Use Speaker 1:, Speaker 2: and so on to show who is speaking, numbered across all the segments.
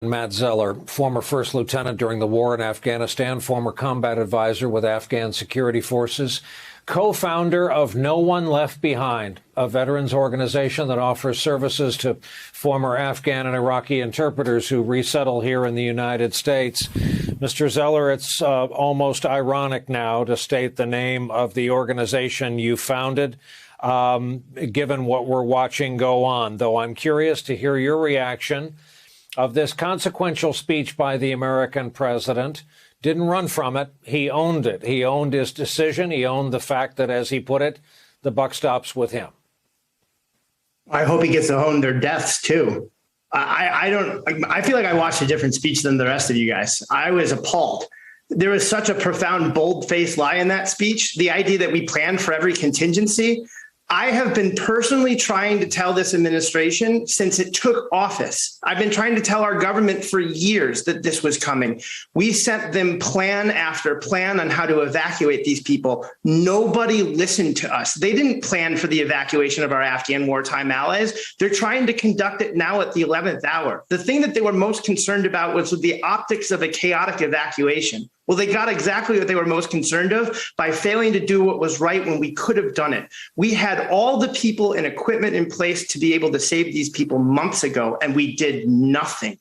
Speaker 1: Matt Zeller, former first lieutenant during the war in Afghanistan, former combat advisor with Afghan security forces, co-founder of No One Left Behind, a veterans organization that offers services to former Afghan and Iraqi interpreters who resettle here in the United States. Mr. Zeller, it's almost ironic now to state the name of the organization you founded, given what we're watching go on, though I'm curious to hear your reaction of this consequential speech by the American president. Didn't run from it. He owned it. He owned his decision. He owned the fact that, as he put it, the buck stops with him.
Speaker 2: I hope he gets to own their deaths, too. I feel like I watched a different speech than the rest of you guys. I was appalled. There was such a profound, bold-faced lie in that speech. The idea that we planned for every contingency. I have been personally trying to tell this administration since it took office. I've been trying to tell our government for years that this was coming. We sent them plan after plan on how to evacuate these people. Nobody listened to us. They didn't plan for the evacuation of our Afghan wartime allies. They're trying to conduct it now at the 11th hour. The thing that they were most concerned about was the optics of a chaotic evacuation. Well, they got exactly what they were most concerned of by failing to do what was right when we could have done it. We had all the people and equipment in place to be able to save these people months ago, and we did nothing.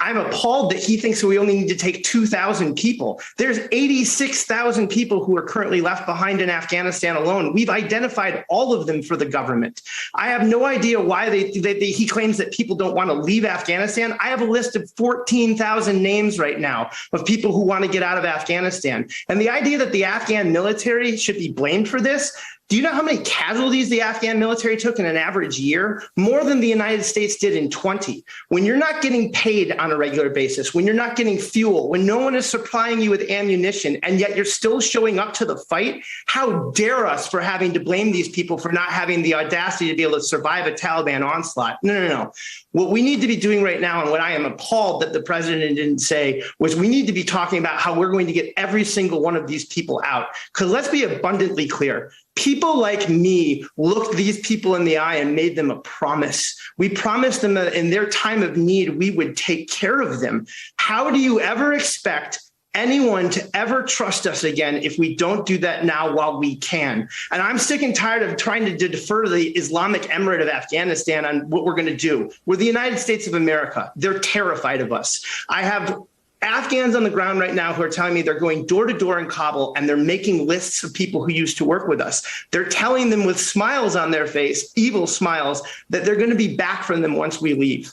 Speaker 2: I'm appalled that he thinks we only need to take 2,000 people. There's 86,000 people who are currently left behind in Afghanistan alone. We've identified all of them for the government. I have no idea why he claims that people don't want to leave Afghanistan. I have a list of 14,000 names right now of people who want to get out of Afghanistan. And the idea that the Afghan military should be blamed for this. Do you know how many casualties the Afghan military took in an average year? More than the United States did in 20. When you're not getting paid on a regular basis, when you're not getting fuel, when no one is supplying you with ammunition, and yet you're still showing up to the fight, how dare us for having to blame these people for not having the audacity to be able to survive a Taliban onslaught? No. What we need to be doing right now, and what I am appalled that the president didn't say, was we need to be talking about how we're going to get every single one of these people out. Because let's be abundantly clear. People like me looked these people in the eye and made them a promise. We promised them that in their time of need, we would take care of them. How do you ever expect anyone to ever trust us again if we don't do that now while we can? And I'm sick and tired of trying to defer to the Islamic Emirate of Afghanistan on what we're going to do. We're the United States of America. They're terrified of us. I have Afghans on the ground right now who are telling me they're going door to door in Kabul and they're making lists of people who used to work with us. They're telling them with smiles on their face, evil smiles, that they're going to be back from them once we leave.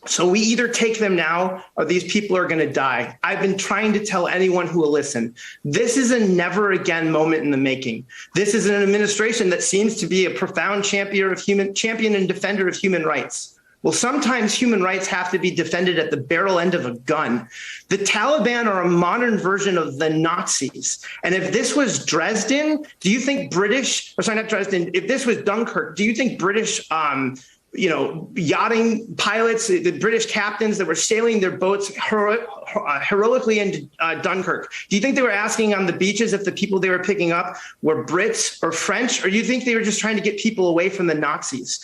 Speaker 2: So we either take them now or these people are going to die. I've been trying to tell anyone who will listen. This is a never again moment in the making. This is an administration that seems to be a profound champion and defender of human rights. Well, sometimes human rights have to be defended at the barrel end of a gun. The Taliban are a modern version of the Nazis. And if this was Dresden, do you think if this was Dunkirk, do you think British, yachting pilots, the British captains that were sailing their boats heroically into Dunkirk, do you think they were asking on the beaches if the people they were picking up were Brits or French? Or do you think they were just trying to get people away from the Nazis?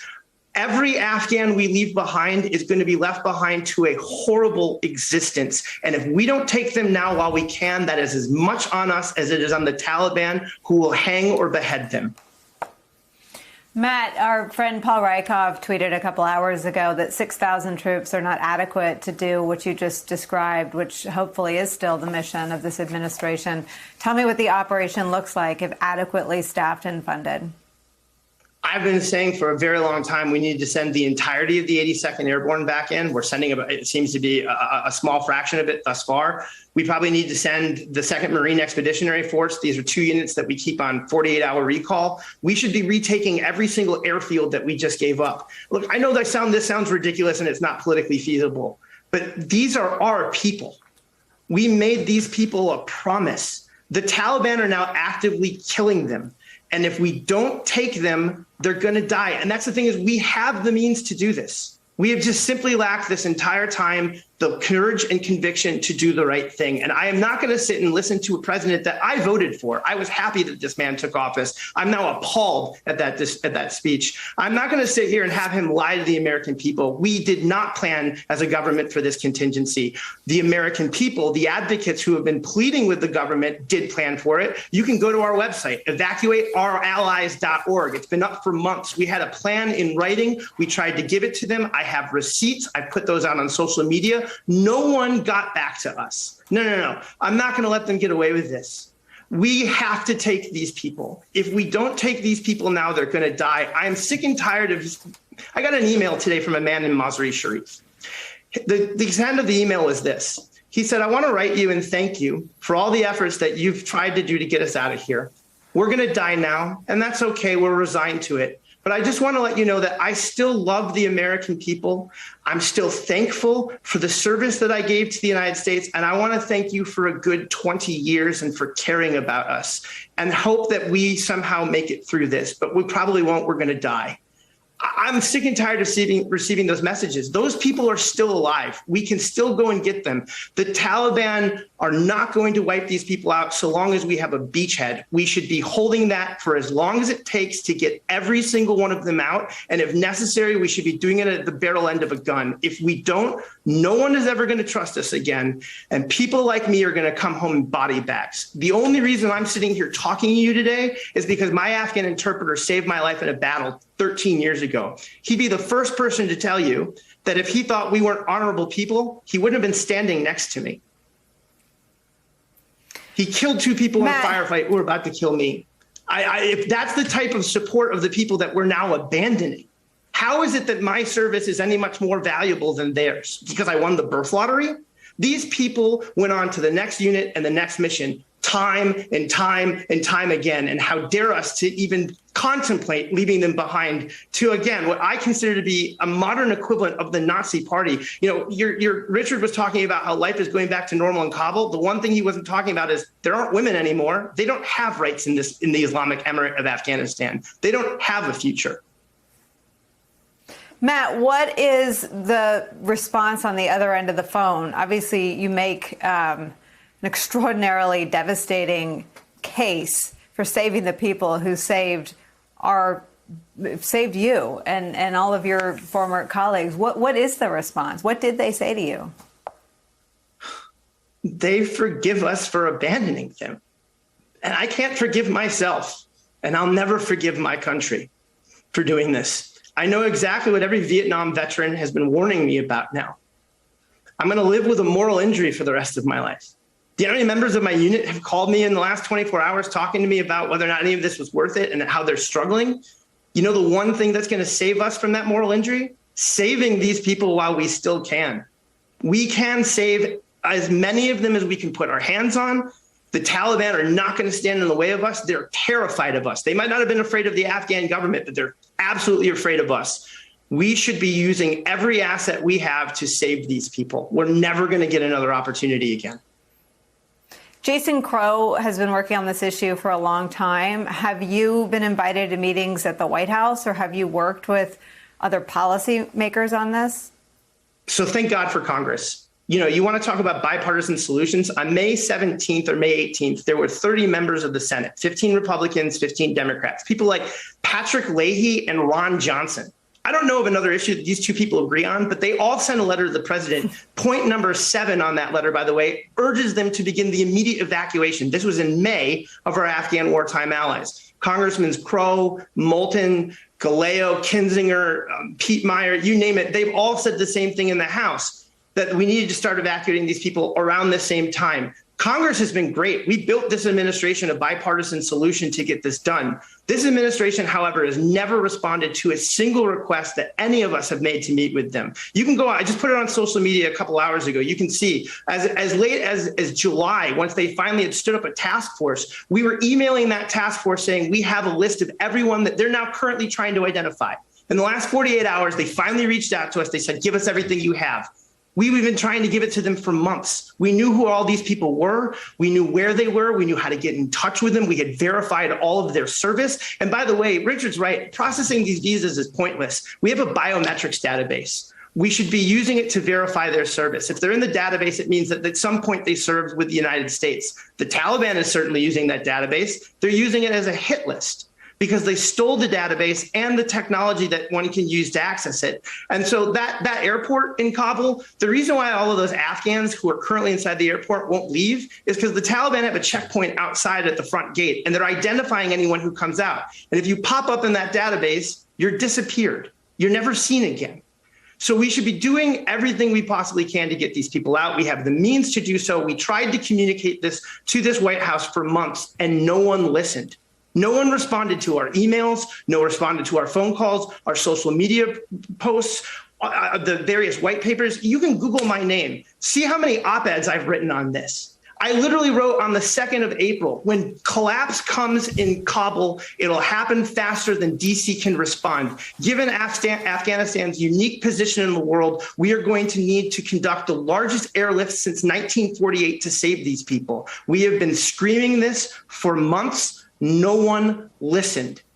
Speaker 2: Every Afghan we leave behind is going to be left behind to a horrible existence. And if we don't take them now while we can, that is as much on us as it is on the Taliban, who will hang or behead them.
Speaker 3: Matt, our friend Paul Rykov tweeted a couple hours ago that 6,000 troops are not adequate to do what you just described, which hopefully is still the mission of this administration. Tell me what the operation looks like if adequately staffed and funded.
Speaker 2: I've been saying for a very long time we need to send the entirety of the 82nd Airborne back in. We're sending it seems to be a small fraction of it thus far. We probably need to send the 2nd Marine Expeditionary Force. These are 2 units that we keep on 48-hour recall. We should be retaking every single airfield that we just gave up. Look, I know this sounds ridiculous and it's not politically feasible, but these are our people. We made these people a promise. The Taliban are now actively killing them. And if we don't take them, they're going to die. And that's the thing is we have the means to do this. We have just simply lacked this entire time the courage and conviction to do the right thing. And I am not going to sit and listen to a president that I voted for. I was happy that this man took office. I'm now appalled at that speech. I'm not going to sit here and have him lie to the American people. We did not plan as a government for this contingency. The American people, the advocates who have been pleading with the government, did plan for it. You can go to our website, evacuateourallies.org. It's been up for months. We had a plan in writing. We tried to give it to them. I have receipts. I put those out on social media. No one got back to us. No. I'm not going to let them get away with this. We have to take these people. If we don't take these people now, they're going to die. I'm sick and tired of. I got an email today from a man named Masri Sharif. The extent of the email is this. He said, I want to write you and thank you for all the efforts that you've tried to do to get us out of here. We're going to die now, and that's okay. We're resigned to it. But I just want to let you know that I still love the American people. I'm still thankful for the service that I gave to the United States. And I want to thank you for a good 20 years and for caring about us, and hope that we somehow make it through this. But we probably won't. We're going to die. I'm sick and tired of receiving those messages. Those people are still alive. We can still go and get them. The Taliban are not going to wipe these people out so long as we have a beachhead. We should be holding that for as long as it takes to get every single one of them out. And if necessary, we should be doing it at the barrel end of a gun. If we don't, no one is ever going to trust us again. And people like me are going to come home in body bags. The only reason I'm sitting here talking to you today is because my Afghan interpreter saved my life in a battle 13 years ago. He'd be the first person to tell you that if he thought we weren't honorable people, he wouldn't have been standing next to me. He killed 2 people in a firefight who were about to kill me. If that's the type of support of the people that we're now abandoning, how is it that my service is any much more valuable than theirs? Because I won the birth lottery? These people went on to the next unit and the next mission time and time and time again. And how dare us to even contemplate leaving them behind to, again, what I consider to be a modern equivalent of the Nazi party. You know, your Richard was talking about how life is going back to normal in Kabul. The one thing he wasn't talking about is there aren't women anymore. They don't have rights in the Islamic Emirate of Afghanistan. They don't have a future.
Speaker 3: Matt, what is the response on the other end of the phone? Obviously, you make an extraordinarily devastating case for saving the people who saved you and all of your former colleagues. What is the response? What did they say to you?
Speaker 2: They forgive us for abandoning them. And I can't forgive myself. And I'll never forgive my country for doing this. I know exactly what every Vietnam veteran has been warning me about now. I'm going to live with a moral injury for the rest of my life. Do you know how many members of my unit have called me in the last 24 hours talking to me about whether or not any of this was worth it and how they're struggling? You know, the one thing that's going to save us from that moral injury? Saving these people while we still can. We can save as many of them as we can put our hands on. The Taliban are not going to stand in the way of us. They're terrified of us. They might not have been afraid of the Afghan government, but they're absolutely afraid of us. We should be using every asset we have to save these people. We're never going to get another opportunity again.
Speaker 3: Jason Crow has been working on this issue for a long time. Have you been invited to meetings at the White House, or have you worked with other policymakers on this?
Speaker 2: So thank God for Congress. You know, you want to talk about bipartisan solutions. On May 17th or May 18th, there were 30 members of the Senate, 15 Republicans, 15 Democrats, people like Patrick Leahy and Ron Johnson. I don't know of another issue that these two people agree on, but they all sent a letter to the president. Point number 7 on that letter, by the way, urges them to begin the immediate evacuation. This was in May, of our Afghan wartime allies. Congressmen Crow, Moulton, Galeo, Kinzinger, Pete Meyer, you name it. They've all said the same thing in the House, that we needed to start evacuating these people around the same time. Congress has been great. We built this administration a bipartisan solution to get this done. This administration, however, has never responded to a single request that any of us have made to meet with them. You can go, I just put it on social media a couple hours ago. You can see as late as July, once they finally had stood up a task force, we were emailing that task force saying we have a list of everyone that they're now currently trying to identify. In the last 48 hours, they finally reached out to us. They said, give us everything you have. We've been trying to give it to them for months. We knew who all these people were. We knew where they were. We knew how to get in touch with them. We had verified all of their service. And by the way, Richard's right. Processing these visas is pointless. We have a biometrics database. we should be using it to verify their service. If they're in the database, it means that at some point they served with the United States. The Taliban is certainly using that database. They're using it as a hit list because they stole the database and the technology that one can use to access it. And so that airport in Kabul, the reason why all of those Afghans who are currently inside the airport won't leave is because the Taliban have a checkpoint outside at the front gate, and they're identifying anyone who comes out. And if you pop up in that database, you're disappeared. You're never seen again. So we should be doing everything we possibly can to get these people out. We have the means to do so. We tried to communicate this to this White House for months, and no one listened. No one responded to our emails. No one responded to our phone calls, our social media posts, the various white papers. You can Google my name. See how many op-eds I've written on this. I literally wrote on the 2nd of April, when collapse comes in Kabul, it'll happen faster than DC can respond. Given Afghanistan's unique position in the world, we are going to need to conduct the largest airlift since 1948 to save these people. We have been screaming this for months. No one listened.